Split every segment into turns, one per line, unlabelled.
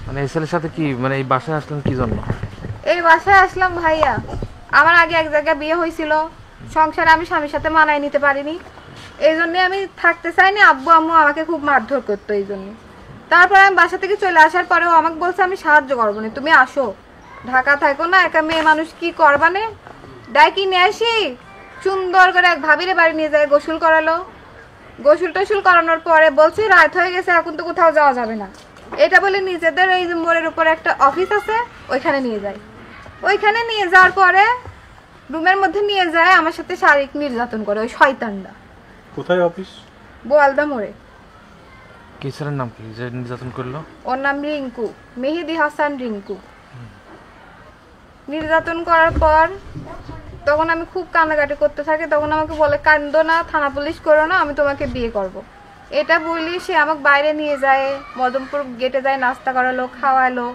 মানে এই ছেলের সাথে কি মানে এই বাসায় আসলেন কি জন্য?
এই বাসায় আসলাম ভাইয়া, আমার আগে এক জায়গায় বিয়ে হয়েছিল, সংসারে আমি স্বামীর সাথে মানায় নিতে পারিনি, এই জন্যে আমি থাকতে চাইনি। আব্বু আম্মু আমাকে খুব মারধর করতো এই জন্য। তারপর আমি বাসা থেকে চলে আসার পরেও আমাকে বলছে আমি সাহায্য করবো না, তুমি আসো, ঢাকা থাকো না, একা মেয়ে মানুষ কি করবানে। ডাইকি নিয়ে আসি, সুন্দর করে এক ভাবিরে বাড়ি নিয়ে যায়, গোসল করালো। গোসল টোসল করানোর পরে বলছে রাত হয়ে গেছে, এখন তো কোথাও যাওয়া যাবে না। এটা বলে নিজেদের এই যে মোড়ের উপরে একটা অফিস আছে, ওইখানে নিয়ে যায়। ওইখানে নিয়ে যাওয়ার পরে রুমের মধ্যে নিয়ে যায়, আমার সাথে শারীরিক নির্যাতন করে ওই শয়তানটা।
কোথায় অফিস?
বোয়ালদা মোড়ে।
কি ছেলের নাম কি যে নির্যাতন করলো?
ওর নাম রিঙ্কু, মেহেদি হাসান রিঙ্কু। নির্যাতন করার পর তখন আমি খুব কান্নাকাটি করতে থাকি, তখন আমাকে বলে কান্দো না, থানা পুলিশ করো না, আমি তোমাকে বিয়ে করব। এটা বলি সে আমাকে বাইরে নিয়ে যায়, মদনপুর গেটে যায়, নাস্তা করালো, খাওয়ালো,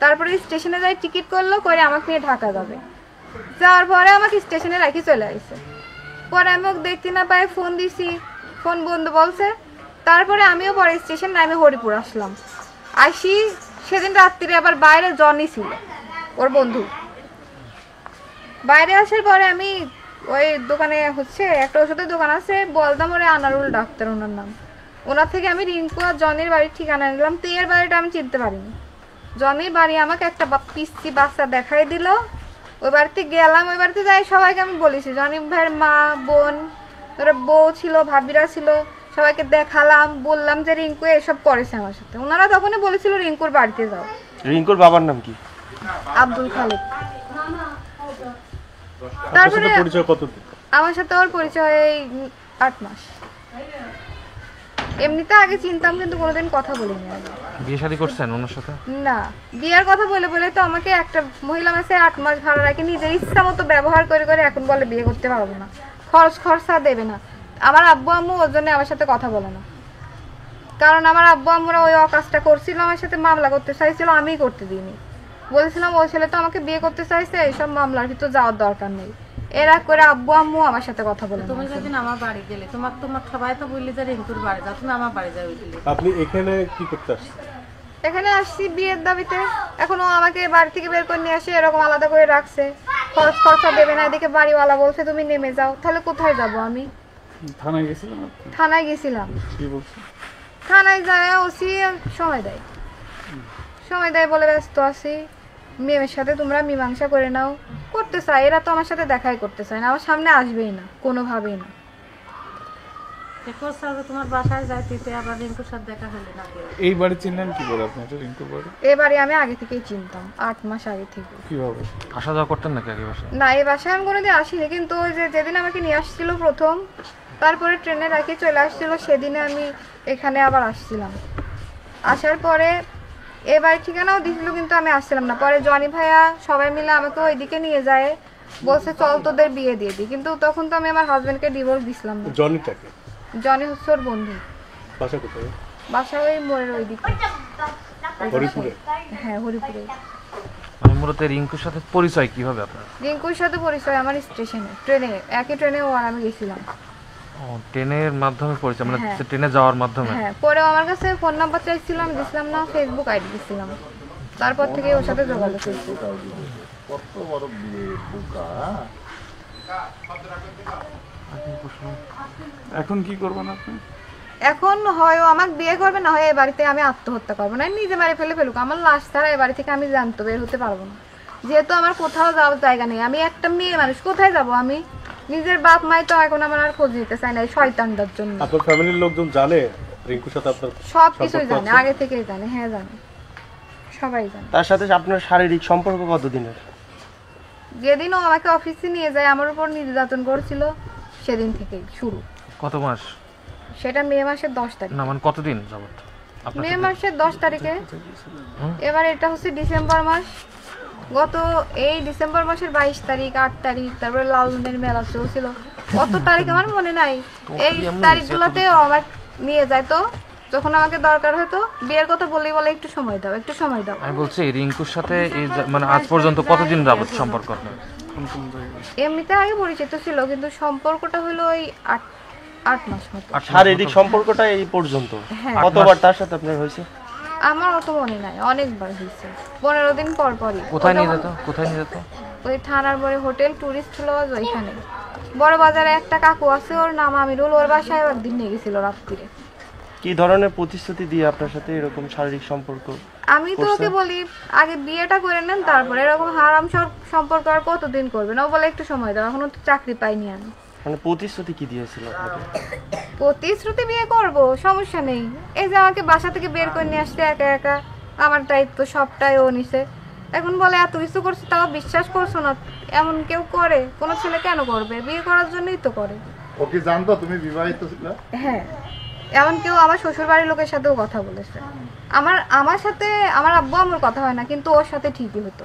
তারপরে স্টেশনে যায়, টিকিট করলো, করে আমাকে নিয়ে ঢাকা যাবে। যাওয়ার পরে আমাকে স্টেশনে রাখি চলে আসছে। পরে আমি ওকে দেখতে না পাই, ফোন দিছি, ফোন বন্ধ বলছে। তারপরে আমিও পরে স্টেশন না, আমি হরিপুর আসলাম। আসি সেদিন রাত্রিরে আবার বাইরে জনি ছিল, ওর বন্ধু। বাইরে আসার পরে আমি ওই দোকানে হচ্ছে একটা ওষুধের দোকান আছে বলদা মোড়ে, আনারুল ডাক্তার ওনার নাম, ওনার থেকে আমি রিঙ্কু আর জনির বাড়ির ঠিকানা নিলাম। তো এর বাড়িটা আমি চিনতে পারিনি। জনির বাড়ি আমাকে একটা পিচ্চি বাচ্চা দেখাই দিল, ওই বাড়িতে গেলাম। ওই বাড়িতে যাই সবাইকে আমি বলেছি, জনি ভাইয়ের মা বোন, ওরা বউ ছিল, ভাবিরা ছিল, সবাইকে দেখালাম, বললাম যে রিঙ্কু এসব করেছে আমার সাথে। ওনারা তখনই বলেছিল রিঙ্কুর বাড়িতে যাও।
রিঙ্কুর বাবার নাম কি?
আব্দুল খালেক। তারপরে আমার সাথে ওর পরিচয় 8 মাস। এমনিতে আগে চিনতাম কিন্তু কোনোদিন কথা বলিনি।
বিয়ে শাদী করছেন ওনার সাথে?
না, বিয়ের কথা বলে বলে তো আমাকে একটা মহিলা মাসে 8 মাস ভাড়া রাখে, নিজের ইচ্ছা মতো ব্যবহার করে করে এখন বলে বিয়ে করতে পারবো না, খরচা দেবে না। আমার আব্বু আম্মু ওর জন্য আমার সাথে কথা বলে না, কারণ আমার আব্বু আম্মুরা ওই অকাজটা করছিল, আমার সাথে মামলা করতে চাইছিল, আমিই করতে দিইনি। বলেছিলাম ওই ছেলে তো আমাকে বিয়ে করতে চাইছে, এইসব মামলার ভিতর যাওয়ার দরকার নেই। এরা করে আব্বু আম্মু আমার সাথে কথা বলে।
তুমি যেদিন আমার বাড়ি গেলে তোমার সবাই তো বললি যে রিঙ্কুর বাড়ি যাও, তুমি আমার বাড়ি যাও।
আপনি এখানে কি করতে আসছেন?
এখানে আসছি বিয়ের দাবিতে। এখন ও আমাকে বাড়ি থেকে বের করে নিয়ে আসে, এরকম আলাদা করে রাখছে, খরচা দেবে না। এদিকে বাড়িওয়ালা বলছে তুমি নেমে যাও, তাহলে কোথায় যাব আমি?
থানায় গেছিলাম।
থানায় গেছিলাম।
কি বলছে?
থানায় যায় ওসি সময় দেয় বলে ব্যস্ত আছি, মেয়ের সাথে তোমরা মীমাংসা করে নাও। করতে চাই, এরা তো আমার সাথে দেখাই করতে চায় না, আমার সামনে আসবেই না, কোনোভাবেই না।
তোমার বাসায় যাইতে আবার রিঙ্কুর সাথে দেখা হলো না।
এই বাড়ি চিনলেন কি করে আপনি? এটা রিঙ্কুর বাড়ি?
এই বাড়ি আমি আগে থেকেই চিনতাম, 8 মাস আগে থেকে।
কিভাবে
আসা যাওয়া করতেন নাকি আগে বাসায়?
না, এই বাসায় আমি কোনোদিন আসিনি, কিন্তু ওই যে যেদিন আমাকে নিয়ে আসছিল প্রথম, তারপরে ট্রেনে রাখি চলে আসছিল, সেদিনে আমি এখানে আবার আসছিলাম। আসার পরে এবার ঠিকানাও দিছিল, কিন্তু আমি আসছিলাম না। পরে জনি ভাইয়া সবাই মিলে আমাকে ওইদিকে নিয়ে যায়, বলছে চল তোদের বিয়ে দিয়ে দিই, কিন্তু তখন তো আমি আমার হাজবেন্ডকে ডিভোর্স দিছিলাম না।
জনিটাকে?
জনি হচ্ছে ওর বন্ধু।
বাসা কোথায়?
বাসা ওই মোড়ের ওইদিকে,
হরিপুরে।
হ্যাঁ হরিপুরে।
মানে মূলত রিঙ্কুর সাথে পরিচয় কিভাবে আপনার?
রিঙ্কুর সাথে পরিচয় আমার স্টেশনে, ট্রেনে, একই ট্রেনে ও আর আমি গেছিলাম।
ও ট্রেনের মাধ্যমে পরিচয়, মানে
হ্যাঁ।
ট্রেনে যাওয়ার মাধ্যমে?
হ্যাঁ, পরে আমার কাছে ফোন নাম্বার চাইছিলাম, দিছিলাম না, ফেসবুক আইডি দিছিলাম, তারপর থেকে ওর সাথে যোগাযোগ করছি।
কত বড় বিয়ে বোকা।
এখন কি করবেন আপনি?
এখন হয় ও আমাকে বিয়ে করবে, না হয় এই বাড়িতে আমি আত্মহত্যা করবো, না নিজে বাড়ি ফেলুক, আমার লাশ ছাড়া এই বাড়ি থেকে আমি জানতে বের হতে পারবো না। যেহেতু আমার কোথাও যাওয়ার জায়গা নেই, আমি একটা মেয়ে মানুষ, কোথায় যাব আমি? নিজের বাপ মাই তো এখন আমার আর খোঁজ নিতে চায় না এই শয়তানটার জন্য।
আপনার ফ্যামিলির লোকজন জানে রিঙ্কুর সাথে আপনার
সব কিছুই জানে, আগে থেকেই জানে। হ্যাঁ জানে, সবাই জানে।
তার সাথে আপনার শারীরিক সম্পর্ক কতদিনের?
যেদিন ও আমাকে অফিসে নিয়ে যায়, আমার উপর নির্যাতন করছিল, সেদিন থেকেই শুরু।
কত মাস?
সেটা মে মাসের 10 তারিখ।
না মানে কতদিন যাবত?
মে মাসের 10 তারিখে। এবার এটা হচ্ছে ডিসেম্বর মাস, গত এই ডিসেম্বর মাসের 22 তারিখ, 8 তারিখ, তারপরে লালনের মেলা চলছিল, কত তারিখ আমার মনে নাই। এই তারিখগুলোতে আমার নিয়ে যায়, তো যখন আমাকে দরকার হতো বিয়ের কথা বলেই বলে একটু সময় দাও, একটু সময় দাও।
আমি বলছি রিঙ্কুর সাথে এই মানে আজ পর্যন্ত কতদিন যাবত সম্পর্ক আপনার?
এমনিতে আগে পরিচিত ছিল, কিন্তু সম্পর্কটা হলো ওই 8 মাস মতো।
শারীরিক সম্পর্কটা এই পর্যন্ত? কতবার তার সাথে আপনার হয়েছে?
আমার অত মনে নাই, অনেকবার হয়েছে, 15 দিন পর পরই।
কোথায় নিয়ে যেত কোথায় নিয়ে যেত?
ওই থানার বড় হোটেল টুরিস্ট লজ ওইখানে। বড় বাজারে একটা কাকু আছে, ওর নাম আমিরুল, ওর বাসায় একদিন নিয়ে গেছিল রাত্রিরে।
কি ধরনের প্রতিশ্রুতি দিয়ে আপনার সাথে এরকম শারীরিক সম্পর্ক?
আমি তো ওকে বলি আগে বিয়েটা করে নেন, তারপরে এরকম হারাম সম্পর্ক আর কতদিন করবেন। ও বলে একটু সময় দাও, এখনো তো চাকরি পাইনি আমি।
মানে প্রতিশ্রুতি কি দিয়েছিল আপনাকে?
প্রতিশ্রুতি বিয়ে করব, সমস্যা নেই। এই যে আমাকে বাসা থেকে বের করে নিয়ে আসছে একা একা, আমার দায়িত্ব সবটাই ও নিছে। এখন বলে এত কিছু করছে তাও বিশ্বাস করছো না। এমন কেউ করে? কোনো ছেলে কেন করবে? বিয়ে করার জন্যই তো করে।
ও কি জানতো তুমি বিবাহিত ছিলে?
হ্যাঁ, এমন কেউ আমার শ্বশুর বাড়ির লোকের সাথেও কথা বলেছে। আমার সাথে আমার আব্বু আমার কথা হয় না, কিন্তু ওর সাথে ঠিকই হতো।